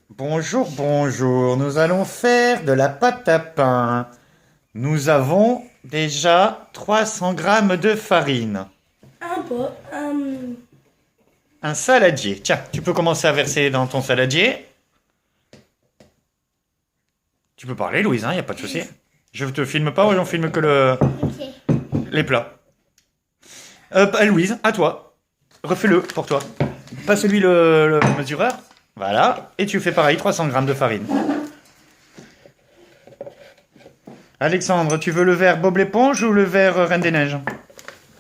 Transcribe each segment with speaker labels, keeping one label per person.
Speaker 1: Bonjour, bonjour. Nous allons faire de la pâte à pain. Nous avons déjà 300 grammes de farine.
Speaker 2: Un pot.
Speaker 1: Un saladier. Tiens, tu peux commencer à verser dans ton saladier. Tu peux parler, Louise, il n'y a pas de souci. Je ne te filme pas, on filme que
Speaker 2: Ok.
Speaker 1: les plats. Louise, à toi. Refais-le pour toi. Passe lui le mesureur. Voilà. Et tu fais pareil, 300 grammes de farine. Alexandre, tu veux le verre Bob l'éponge ou le verre Reine des Neiges?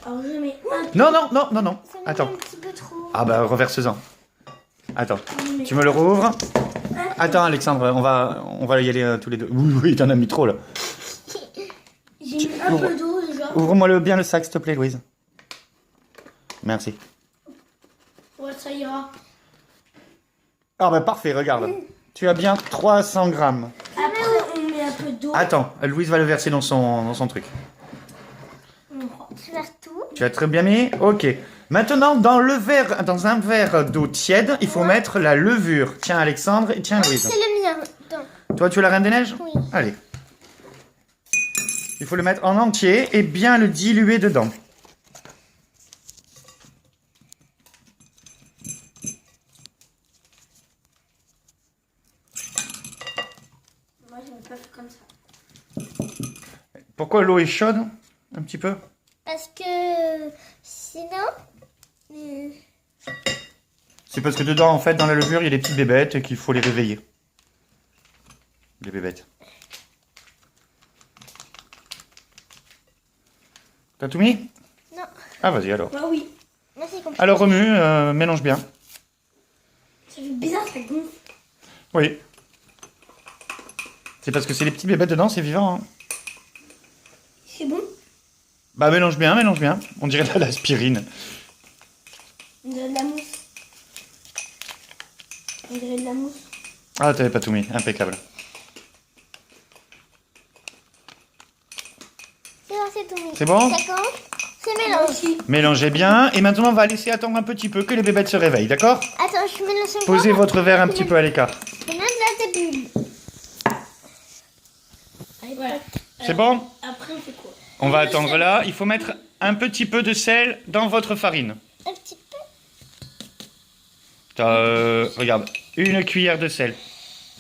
Speaker 2: Alors je mets un.
Speaker 1: Non, non, non, non, non.
Speaker 2: Ça me met
Speaker 1: Attends.
Speaker 2: un petit peu trop.
Speaker 1: Ah bah reverse-en. Attends. Tu me le rouvres? Attends Alexandre, on va y aller tous les deux. Oui, oui, t'en as mis trop là.
Speaker 2: J'ai mis un peu d'eau déjà.
Speaker 1: Ouvre-moi bien le sac s'il te plaît Louise. Merci.
Speaker 2: Ouais, ça ira.
Speaker 1: Ah bah parfait, regarde. Tu as bien 300 grammes.
Speaker 2: Après, on met un peu d'eau.
Speaker 1: Attends, Louise va le verser dans son truc.
Speaker 2: Tu verses tout.
Speaker 1: Tu as très bien mis? Ok. Maintenant, dans un verre d'eau tiède, il faut mettre la levure. Tiens Alexandre et tiens Louise.
Speaker 2: C'est le mien. Attends.
Speaker 1: Toi, tu veux la Reine des Neiges?
Speaker 2: Oui.
Speaker 1: Allez. Il faut le mettre en entier et bien le diluer dedans.
Speaker 2: Moi, je ne pas faire comme ça.
Speaker 1: Pourquoi l'eau est chaude? Un petit peu?
Speaker 2: Parce que sinon.
Speaker 1: C'est parce que dedans, en fait, dans la levure, il y a des petites bébêtes et qu'il faut les réveiller. Les bébêtes. T'as tout mis?
Speaker 2: Non.
Speaker 1: Ah, vas-y alors.
Speaker 2: Bah oui. Moi, c'est compliqué.
Speaker 1: Alors remue, mélange bien.
Speaker 2: Ça fait bizarre, ça gonfle.
Speaker 1: Oui. C'est parce que c'est les petites bébêtes dedans, c'est vivant. Hein.
Speaker 2: C'est bon?
Speaker 1: Bah mélange bien, mélange bien. On dirait de l'aspirine.
Speaker 2: On dirait de la mousse. On dirait de la mousse.
Speaker 1: Ah, t'avais pas tout mis, impeccable.
Speaker 2: C'est bon, c'est tout mis.
Speaker 1: C'est bon?
Speaker 2: D'accord. C'est mélangé.
Speaker 1: Mélangez bien. Et maintenant, on va laisser attendre un petit peu que les bébêtes se réveillent, d'accord?
Speaker 2: Attends, je mélange encore.
Speaker 1: Posez votre verre un petit peu à l'écart.
Speaker 2: Je mets de la bulles. Allez, voilà.
Speaker 1: C'est bon?
Speaker 2: Après, on fait quoi?
Speaker 1: On va attendre là. Il faut mettre un petit peu de sel dans votre farine.
Speaker 2: Un petit peu.
Speaker 1: Regarde, une cuillère de sel.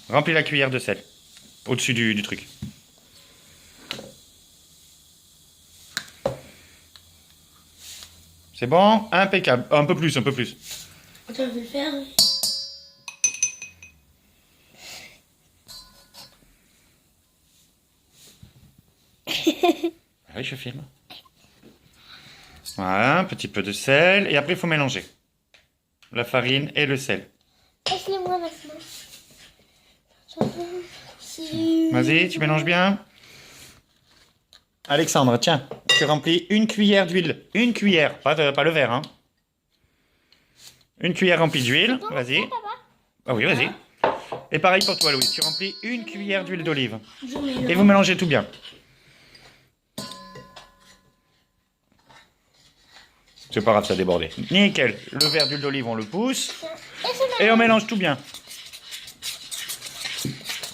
Speaker 1: Remplis la cuillère de sel. Au-dessus du truc. C'est bon? Impeccable. Un peu plus, un peu plus.
Speaker 2: Attends, je vais le faire.
Speaker 1: Ah oui, je filme. Voilà, un petit peu de sel. Et après, il faut mélanger. La farine et le sel.
Speaker 2: Laisse-le-moi maintenant. Si...
Speaker 1: Vas-y, tu mélanges bien. Alexandre, tiens, tu remplis une cuillère d'huile. Une cuillère, pas le verre, hein. Une cuillère remplie d'huile, vas-y. Ah oui, vas-y. Et pareil pour toi, Louis, tu remplis une cuillère d'huile d'olive.
Speaker 2: Je mélange.
Speaker 1: Et vous mélangez tout bien. C'est pas grave, ça a débordé. Nickel. Le verre d'huile d'olive, on le pousse. Et on mélange tout bien.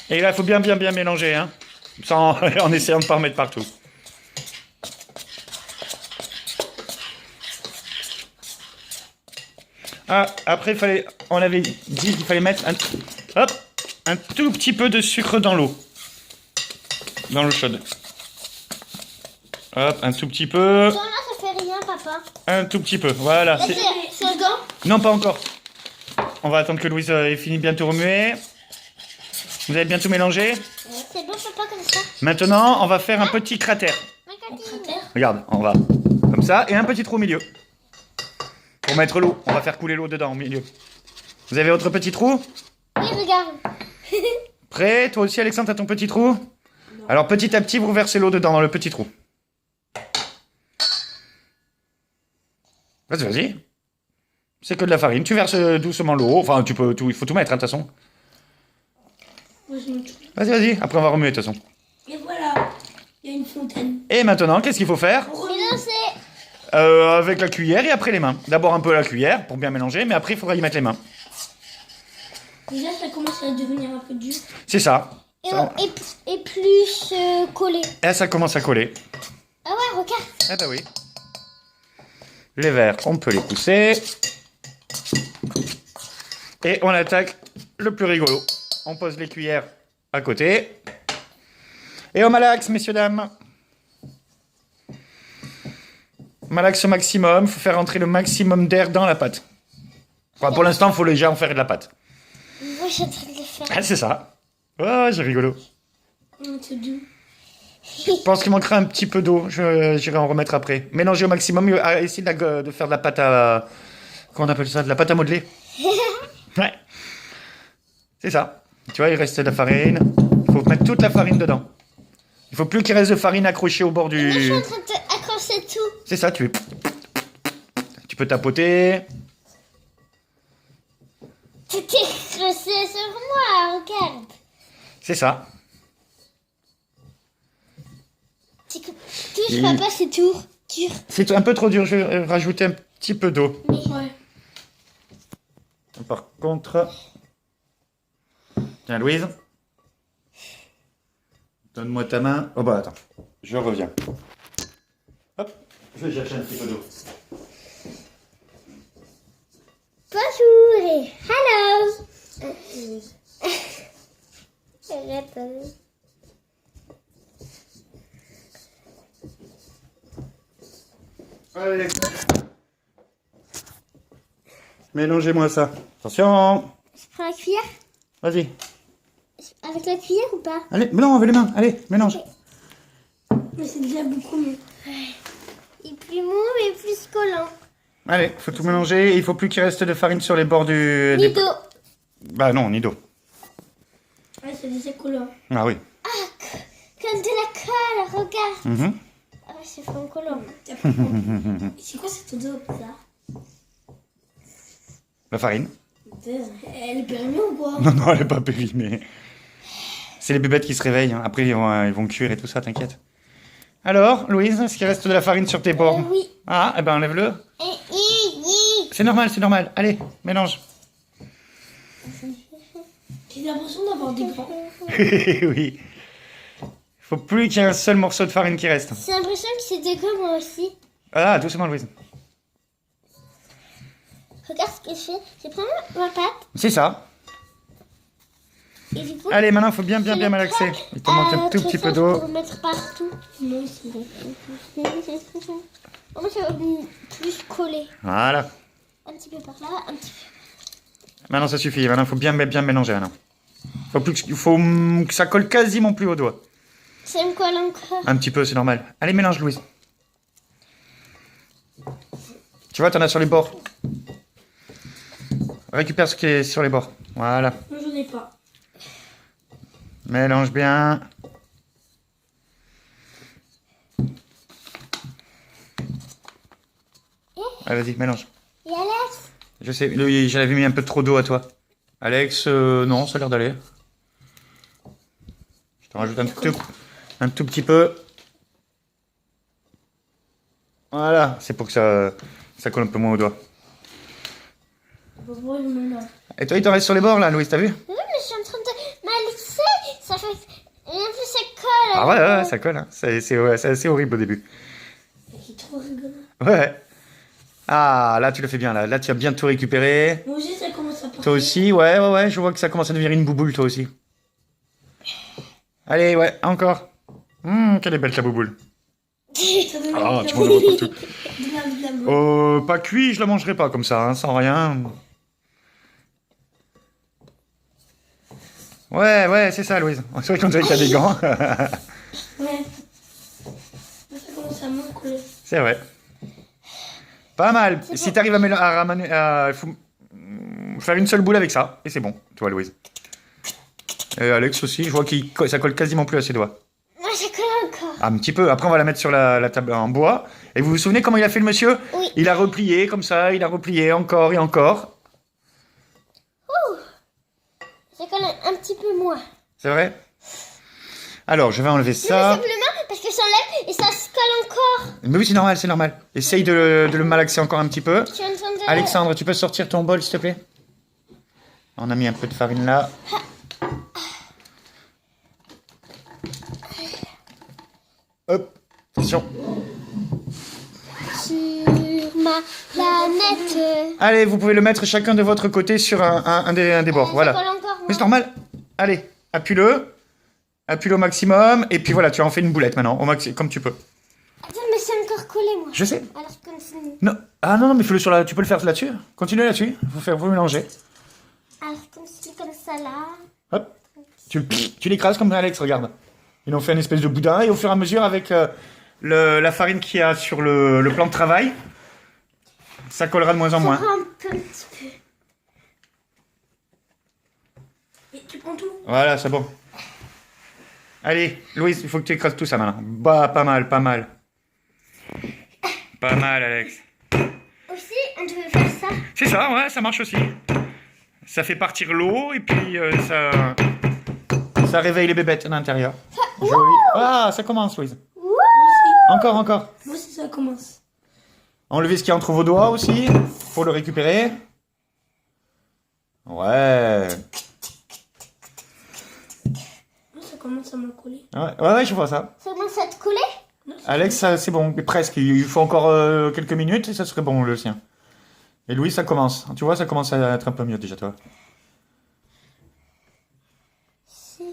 Speaker 1: Et là, il faut bien mélanger, hein. En essayant de ne pas remettre partout. Ah, après, on avait dit qu'il fallait mettre un tout petit peu de sucre dans l'eau. Dans l'eau chaude. Hop, un tout petit peu.
Speaker 2: Non, là, ça fait rien, papa.
Speaker 1: Un tout petit peu, voilà.
Speaker 2: Là, c'est dedans.
Speaker 1: Non, pas encore. On va attendre que Louise ait fini de bien tout remuer. Vous avez bien tout mélangé?
Speaker 2: C'est bon, papa, comme ça.
Speaker 1: Maintenant, on va faire un petit cratère.
Speaker 2: Un cratère.
Speaker 1: Regarde, on va comme ça, et un petit trou au milieu. Pour mettre l'eau, on va faire couler l'eau dedans au milieu. Vous avez votre petit trou?
Speaker 2: Oui, regarde.
Speaker 1: Prêt? Toi aussi, Alexandre, t'as ton petit trou? Non. Alors, petit à petit, vous versez l'eau dedans, dans le petit trou. Vas-y, vas-y. C'est que de la farine. Tu verses doucement l'eau. Enfin, tu peux tout, il faut tout mettre, hein, de toute façon. Vas-y, vas-y. Après, on va remuer, de toute façon.
Speaker 2: Et voilà. Il y a une fontaine.
Speaker 1: Et maintenant, qu'est-ce qu'il faut faire?
Speaker 2: Mélanger.
Speaker 1: Avec la cuillère et après les mains. D'abord un peu la cuillère pour bien mélanger, mais après, il faudra y mettre les mains.
Speaker 2: Déjà, ça commence à devenir un peu dur.
Speaker 1: C'est ça.
Speaker 3: Et,
Speaker 1: Ça,
Speaker 3: et plus collé.
Speaker 1: et ça commence à coller.
Speaker 3: Ah ouais, regarde.
Speaker 1: Eh ben oui. Les verres, on peut les pousser. Et on attaque le plus rigolo. On pose les cuillères à côté. Et on malaxe, messieurs, dames. Malaxe au maximum. Il faut faire entrer le maximum d'air dans la pâte. Enfin, pour l'instant, il faut déjà en faire de la pâte.
Speaker 3: Moi, je suis en train de le faire.
Speaker 1: Ah, c'est ça. Oh, c'est rigolo.
Speaker 2: C'est doux.
Speaker 1: Je pense qu'il manquera un petit peu d'eau. J'irai en remettre après. Mélangez au maximum. Essayez de faire de la pâte à... Comment on appelle ça? De la pâte à modeler. Ouais. C'est ça. Tu vois, il reste de la farine. Il faut mettre toute la farine dedans. Il faut plus qu'il reste de farine accrochée au bord
Speaker 3: Moi, je suis
Speaker 1: du...
Speaker 3: en train d'accrocher tout.
Speaker 1: C'est ça, tu peux tapoter.
Speaker 3: Tout est accroché sur moi, regarde.
Speaker 1: C'est ça.
Speaker 3: Touche, papa, c'est tout. Dur.
Speaker 1: C'est un peu trop dur. Je vais rajouter un petit peu d'eau.
Speaker 2: Ouais.
Speaker 1: Par contre... Tiens, Louise. Donne-moi ta main. Oh bah attends, je reviens. Hop, je vais chercher un petit peu d'eau.
Speaker 3: Bonjour et hello.
Speaker 1: Allez. Mélangez-moi ça. Attention.
Speaker 3: Je prends la cuillère.
Speaker 1: Vas-y.
Speaker 3: Avec la cuillère ou pas?
Speaker 1: Allez, non, avec les mains. Allez, mélange.
Speaker 2: Mais c'est déjà beaucoup mieux.
Speaker 3: Il est plus mou mais plus collant.
Speaker 1: Allez, faut tout mélanger. Il faut plus qu'il reste de farine sur les bords du... des-
Speaker 3: Nido.
Speaker 1: Bah non, ni d'eau.
Speaker 2: Ouais, c'est déjà collant.
Speaker 1: Ah oui.
Speaker 3: Ah, comme de la colle, regarde.
Speaker 1: Mhm.
Speaker 3: Ah ouais, c'est fond collant.
Speaker 2: C'est quoi cette odeur bizarre?
Speaker 1: La farine.
Speaker 2: Elle est périmée ou quoi?
Speaker 1: Non, non, elle est pas périmée. C'est les bébêtes qui se réveillent. Hein. Après, ils vont cuire et tout ça, t'inquiète. Alors, Louise, est-ce qu'il reste de la farine sur tes bords?
Speaker 3: Oui.
Speaker 1: Ah, eh ben enlève-le. C'est normal, c'est normal. Allez, mélange.
Speaker 2: J'ai l'impression d'avoir des grands.
Speaker 1: Oui. Il faut plus qu'il y ait un seul morceau de farine qui reste.
Speaker 3: J'ai l'impression que c'était comme moi aussi.
Speaker 1: Ah, doucement, Louise.
Speaker 3: Regarde ce que je fais. Je prends ma pâte
Speaker 1: C'est ça.
Speaker 3: et du coup...
Speaker 1: Allez, maintenant, il faut bien malaxer. Il te manque un tout petit peu d'eau.
Speaker 3: Pour mettre partout.
Speaker 2: Moi aussi.
Speaker 3: Moi, ça va plus coller.
Speaker 1: Voilà.
Speaker 3: Un petit peu par là, un petit peu.
Speaker 1: Maintenant, ça suffit. Maintenant, il faut bien mélanger. Maintenant. Il faut que ça colle quasiment plus au doigt.
Speaker 3: Ça me colle encore.
Speaker 1: Un petit peu, c'est normal. Allez, mélange, Louise. Tu vois, t'en as sur les bords. Récupère ce qui est sur les bords. Voilà.
Speaker 2: Moi, j'en ai pas.
Speaker 1: Mélange bien. Allez, vas-y, mélange.
Speaker 3: Et Alex?
Speaker 1: Je sais, j'avais mis un peu trop d'eau à toi. Alex, non, ça a l'air d'aller. Je te rajoute un tout petit peu. Voilà, c'est pour que ça colle un peu moins au doigt.
Speaker 2: On va voir le mélange.
Speaker 1: Et toi, il t'en reste sur les bords là, Louise, t'as vu?
Speaker 3: Oui, mais je suis en train de m'alaxer. Ça fait... Et en plus, ça colle.
Speaker 1: Ah ouais, ça colle. Hein. C'est assez horrible au début.
Speaker 2: C'est trop rigolo.
Speaker 1: Ouais. Ah, là, tu le fais bien. Là, tu as bien tout récupéré.
Speaker 2: Moi aussi, ça commence à partir.
Speaker 1: Toi aussi, ouais. Je vois que ça commence à devenir une bouboule, toi aussi. Allez, ouais, encore. Quelle est belle ta bouboule.
Speaker 2: Ça donne
Speaker 1: Ah,
Speaker 2: envie
Speaker 1: tu m'en envoies partout.
Speaker 2: de la mode.
Speaker 1: Pas cuit, je la mangerai pas comme ça, hein, sans rien. Ouais, c'est ça, Louise. C'est vrai qu'on dirait qu'il y a des gants.
Speaker 2: Ouais. Ça commence à moins coller.
Speaker 1: C'est vrai. Pas mal. Si t'arrives à faire une seule boule avec ça, et c'est bon, toi, Louise. Et Alex aussi, je vois que ça colle quasiment plus à ses doigts.
Speaker 3: Moi, ça colle encore.
Speaker 1: Un petit peu. Après, on va la mettre sur la table en bois. Et vous vous souvenez comment il a fait le monsieur?
Speaker 3: Oui.
Speaker 1: Il a replié comme ça, il a replié encore et encore.
Speaker 3: Ça colle un petit peu moins.
Speaker 1: C'est vrai? Alors, je vais enlever
Speaker 3: Non, mais
Speaker 1: ça.
Speaker 3: simplement parce que ça enlève et ça se colle encore.
Speaker 1: Mais oui, c'est normal, c'est normal. Essaye de le malaxer encore un petit peu.
Speaker 3: Je suis en train de...
Speaker 1: Alexandre, tu peux sortir ton bol, s'il te plaît? On a mis un peu de farine là. Hop, attention.
Speaker 3: Sur ma planète.
Speaker 1: Allez, vous pouvez le mettre chacun de votre côté sur un des bords.
Speaker 3: Ça
Speaker 1: Voilà.
Speaker 3: colle encore,
Speaker 1: Mais c'est normal. Allez, appuie-le. Appuie-le au maximum. Et puis voilà, tu en fais une boulette maintenant, comme tu peux.
Speaker 3: Attends, mais c'est encore collé, moi.
Speaker 1: Je sais.
Speaker 3: Alors, je continue.
Speaker 1: Non. Ah non, mais fais-le sur tu peux le faire là-dessus. Continue là-dessus. Vous mélanger.
Speaker 3: Alors, je continue comme ça, là.
Speaker 1: Hop. Tu l'écrases comme Alex, regarde. Ils ont fait une espèce de boudin. Et au fur et à mesure, avec la farine qu'il y a sur le plan de travail, ça collera de moins en moins.
Speaker 3: Je prends un petit peu.
Speaker 2: Et tu prends tout.
Speaker 1: Voilà, c'est bon. Allez, Louise, il faut que tu écrases tout ça maintenant. Bah, pas mal, pas mal. Pas mal, Alex.
Speaker 3: Aussi, on devait faire ça.
Speaker 1: C'est ça, ouais, ça marche aussi. Ça fait partir l'eau et puis ça réveille les bébêtes à l'intérieur. Joli. Ah, ça commence, Louise.
Speaker 2: Moi aussi.
Speaker 1: Encore, encore.
Speaker 2: Moi aussi, ça commence.
Speaker 1: Enlevez ce qu'il y a entre vos doigts aussi pour le récupérer. Ouais.
Speaker 2: Moi, ça commence à m'encoller.
Speaker 1: Ouais, je vois ça.
Speaker 3: Ça commence à te coller?
Speaker 1: Alex, ça, c'est bon, mais presque. Il faut encore quelques minutes et ça serait bon, le sien. Et Louis, ça commence. Tu vois, ça commence à être un peu mieux déjà, toi.
Speaker 3: Sur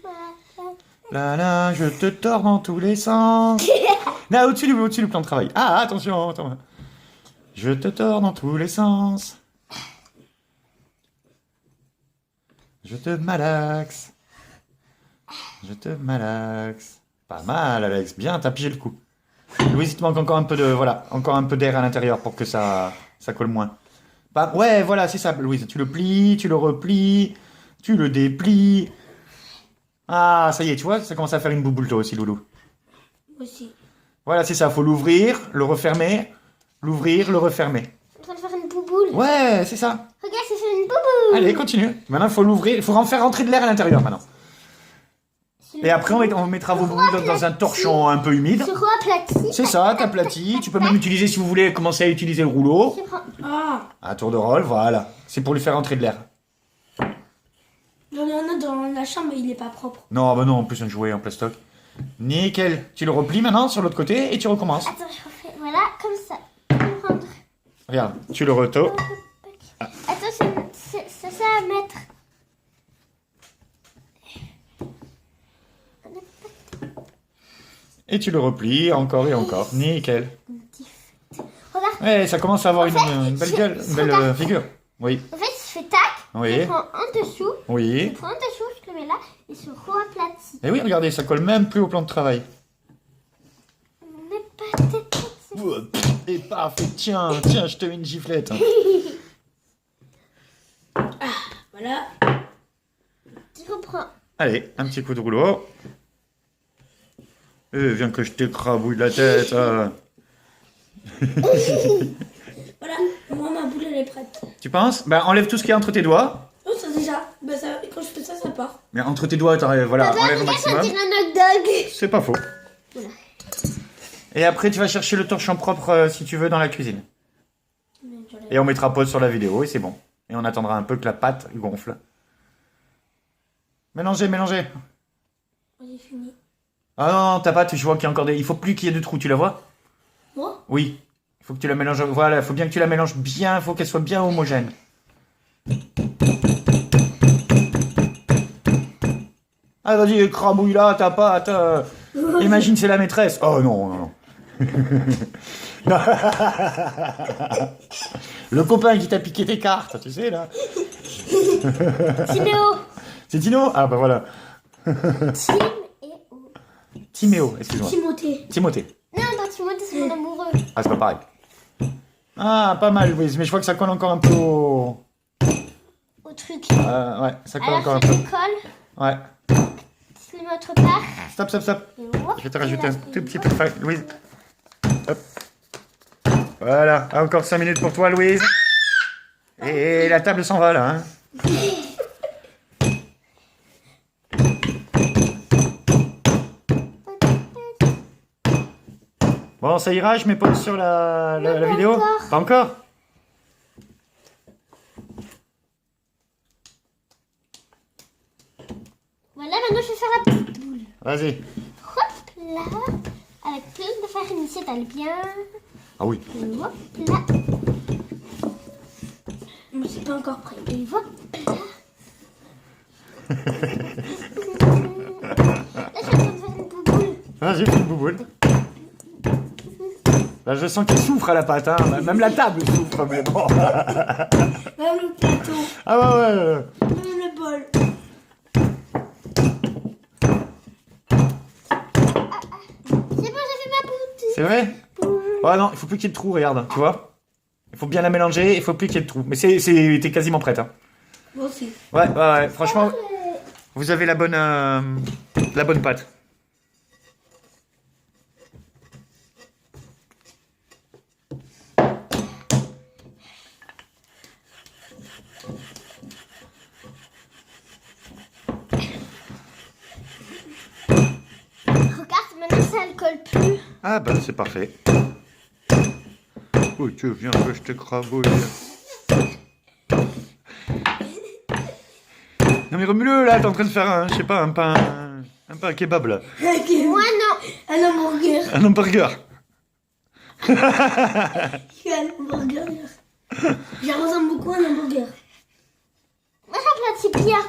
Speaker 3: ma planète.
Speaker 1: Là, là, je te tords dans tous les sens. Là, au-dessus du plan de travail. Ah, attention, attends. Je te tords dans tous les sens. Je te malaxe. Je te malaxe. Pas mal, Alex. Bien, t'as pigé le coup. Louise, il te manque encore un peu encore un peu d'air à l'intérieur pour que ça colle moins. Ouais, voilà, c'est ça, Louise. Tu le plies, tu le replies, tu le déplies. Ah, ça y est, tu vois, ça commence à faire une bouboule toi aussi, Loulou.
Speaker 2: Moi aussi.
Speaker 1: Voilà, c'est ça, faut l'ouvrir, le refermer, l'ouvrir, le refermer.
Speaker 3: On va faire une bouboule.
Speaker 1: Ouais, c'est ça.
Speaker 3: Regarde, c'est fait une bouboule.
Speaker 1: Allez, continue. Maintenant, il faut l'ouvrir, il faut en faire rentrer de l'air à l'intérieur maintenant. Et après, on mettra vos boules dans un torchon un peu humide.
Speaker 3: Sur aplati.
Speaker 1: C'est ça, t'aplatis. Tu peux même utiliser, si vous voulez, commencer à utiliser le rouleau.
Speaker 3: Je prends.
Speaker 2: Ah,
Speaker 1: Un tour de rôle, voilà. C'est pour lui faire rentrer de l'air.
Speaker 2: il y en a un dans la chambre, mais il est pas propre.
Speaker 1: Non, bah non, en plus, un jouet en plastoc. Nickel. Tu le replies maintenant sur l'autre côté et tu recommences.
Speaker 3: Attends, je refais. Voilà, comme ça. Prendre.
Speaker 1: Regarde, tu le retournes.
Speaker 3: Attends, c'est ça à mettre.
Speaker 1: Et tu le replies encore et encore. Nickel.
Speaker 3: Regarde.
Speaker 1: Ouais, ça commence à avoir une belle gueule, une belle
Speaker 3: regarde.
Speaker 1: figure. Oui,
Speaker 3: En fait, je fais tac.
Speaker 1: Oui.
Speaker 3: Je prends en dessous. Je
Speaker 1: oui.
Speaker 3: prends en dessous, je le mets là. Et je re-aplatis.
Speaker 1: Et oui, regardez, ça colle même plus au plan de travail.
Speaker 3: Mais pas tête.
Speaker 1: Et paf, et tiens, je te mets une giflette.
Speaker 2: Voilà.
Speaker 3: Je reprends.
Speaker 1: Allez, un petit coup de rouleau. Viens que je t'écrabouille la tête.
Speaker 2: Voilà. Moi, ma boule, elle est prête.
Speaker 1: Tu penses? Bah, enlève tout ce qu'il y a entre tes doigts.
Speaker 2: Oh, ça déjà. Bah, ça, quand je fais ça, ça part.
Speaker 1: Mais entre tes doigts, voilà, enlève au
Speaker 3: Regarde, ça
Speaker 1: maximum.
Speaker 3: dirait un hot dog.
Speaker 1: C'est pas faux.
Speaker 3: Voilà.
Speaker 1: Et après, tu vas chercher le torchon propre, si tu veux, dans la cuisine. Et on mettra pause sur la vidéo et c'est bon. Et on attendra un peu que la pâte gonfle. Mélangez.
Speaker 2: J'ai fini.
Speaker 1: Ah non, ta pâte, je vois qu'il y a encore des... Il faut plus qu'il y ait de trous, tu la vois?
Speaker 2: Moi?
Speaker 1: Oui. Il faut que tu la mélanges... Voilà, il faut bien que tu la mélanges bien, il faut qu'elle soit bien homogène. Ah, vas-y, écrabouille là, ta pâte. Imagine, c'est la maîtresse. Oh non. Le copain qui t'a piqué tes cartes, tu sais, là.
Speaker 3: Timéo.
Speaker 1: C'est Tino? Ah, bah voilà. Timéo, excuse-moi. Timothée.
Speaker 3: Non, pas Timothée, c'est mon amoureux.
Speaker 1: Ah, c'est pas pareil. Ah, pas mal, Louise, mais je vois que ça colle encore un peu au...
Speaker 3: Au truc.
Speaker 1: Ouais, ça colle encore un
Speaker 3: Alors, je
Speaker 1: peu.
Speaker 3: le colle.
Speaker 1: Ouais.
Speaker 3: Je le mets autre part.
Speaker 1: Stop.
Speaker 3: Et hop,
Speaker 1: Je vais te rajouter un
Speaker 3: et là,
Speaker 1: tout petit peu de farine. Louise. Hop. Voilà, encore 5 minutes pour toi, Louise. Et la table s'en va, là. Hein. Bon, ça ira, je mets pause sur la
Speaker 3: pas
Speaker 1: vidéo.
Speaker 3: encore.
Speaker 1: Pas encore?
Speaker 3: maintenant je vais faire la petite boule.
Speaker 1: Vas-y.
Speaker 3: Hop là. Avec plein de farine, s'étale bien.
Speaker 1: Ah oui.
Speaker 3: Hop là.
Speaker 2: Mais c'est pas encore prêt.
Speaker 3: Et hop là. Là, je suis en train de faire une boule.
Speaker 1: Vas-y, fais une bouboule. Là, je sens qu'il souffre à la pâte, hein. Même la table souffre, mais bon.
Speaker 2: Même le plateau.
Speaker 1: Ah ouais.
Speaker 2: Même le bol.
Speaker 3: C'est bon, j'ai fait ma boule.
Speaker 1: C'est vrai? Oh non, il faut plus qu'il y ait de trous, regarde, tu vois? Il faut bien la mélanger, il faut plus qu'il y ait de trous. Mais t'es quasiment prête, hein.
Speaker 2: Moi aussi.
Speaker 1: Ouais, franchement, vous avez la bonne pâte.
Speaker 3: Regarde, maintenant ça ne colle plus.
Speaker 1: Ah bah c'est parfait. Oui, tu viens que je te crabouille. Non mais remue-le là, t'es en train de faire je sais pas, un pain kebab là.
Speaker 3: Moi non.
Speaker 2: Un hamburger.
Speaker 1: Un hamburger.
Speaker 2: Un hamburger. Je ressemble beaucoup à un hamburger.
Speaker 3: Moi j'aplatis bien.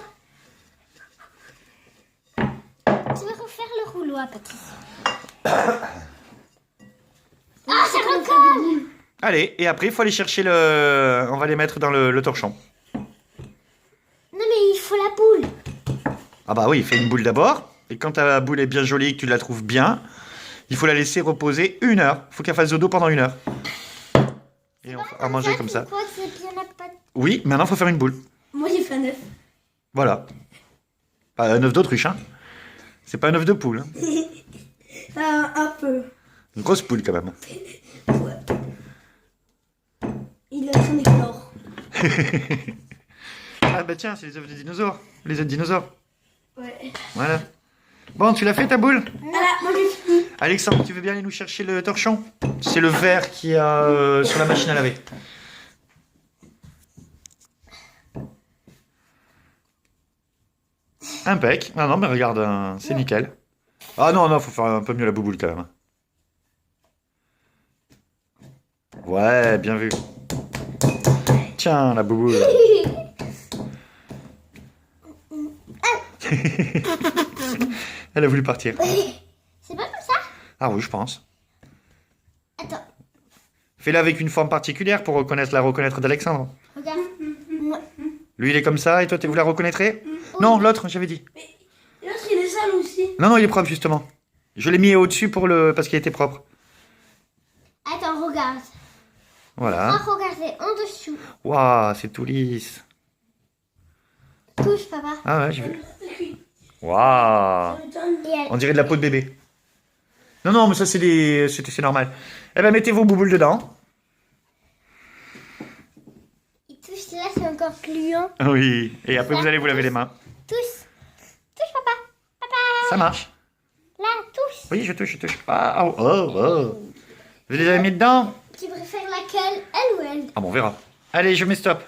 Speaker 3: Tu veux refaire le rouleau à pâtisserie. Ah, ça recolle.
Speaker 1: Allez, et après il faut aller chercher le... On va les mettre dans le torchon.
Speaker 3: Non mais il faut la boule.
Speaker 1: Ah bah oui, fais une boule d'abord. Et quand ta boule est bien jolie et que tu la trouves bien, il faut la laisser reposer 1 heure. Il faut qu'elle fasse dodo pendant 1 heure. Et on va manger comme ça.
Speaker 3: Tu crois que c'est bien la pâte.
Speaker 1: Oui, maintenant il faut faire une boule.
Speaker 2: Moi j'ai fait un œuf.
Speaker 1: Voilà. Pas un œuf d'autruche, hein. C'est pas un œuf de poule. Hein.
Speaker 2: Un peu.
Speaker 1: Une grosse poule quand même.
Speaker 2: Ouais. Il a son éclore.
Speaker 1: Ah bah tiens, c'est les œufs de dinosaures. Les œufs de dinosaures.
Speaker 2: Ouais.
Speaker 1: Voilà. Bon, tu l'as fait ta boule?
Speaker 2: Voilà, moi j'ai fini.
Speaker 1: Alexandre, tu veux bien aller nous chercher le torchon? C'est le verre qui a sur la machine à laver. Impec. Ah non, mais regarde, c'est nickel. Ah non, faut faire un peu mieux la bouboule quand même. Ouais, bien vu. Tiens, la bouboule. Elle a voulu partir.
Speaker 3: C'est pas comme ça?
Speaker 1: Ah oui, je pense.
Speaker 3: Attends,
Speaker 1: Fais-la avec une forme particulière pour la reconnaître d'Alexandre.
Speaker 3: regarde.
Speaker 1: Lui, il est comme ça, et toi, vous la reconnaîtrez? Non, l'autre, j'avais dit.
Speaker 2: L'autre il est sale aussi.
Speaker 1: Non, il est propre, justement. Je l'ai mis au-dessus parce qu'il était propre.
Speaker 3: Attends, regarde.
Speaker 1: Voilà.
Speaker 3: Oh, regardez, en dessous.
Speaker 1: Waouh, c'est tout lisse.
Speaker 3: Touche, papa.
Speaker 1: Ah ouais, j'ai vu. Waouh.
Speaker 3: Et elle...
Speaker 1: On dirait de la peau de bébé. Non, mais ça, c'est normal. Eh ben, mettez vos bouboules dedans.
Speaker 3: Il touche là, c'est encore gluant.
Speaker 1: Oui. Et après, vous allez vous laver les mains.
Speaker 3: Touche. Touche, papa. Papa.
Speaker 1: Ça marche.
Speaker 3: Là, touche.
Speaker 1: Oui, je touche. Ah, oh. Vous les avez mis dedans?
Speaker 3: Tu préfères laquelle, elle ou elle?
Speaker 1: Ah bon, on verra. Allez, je mets stop.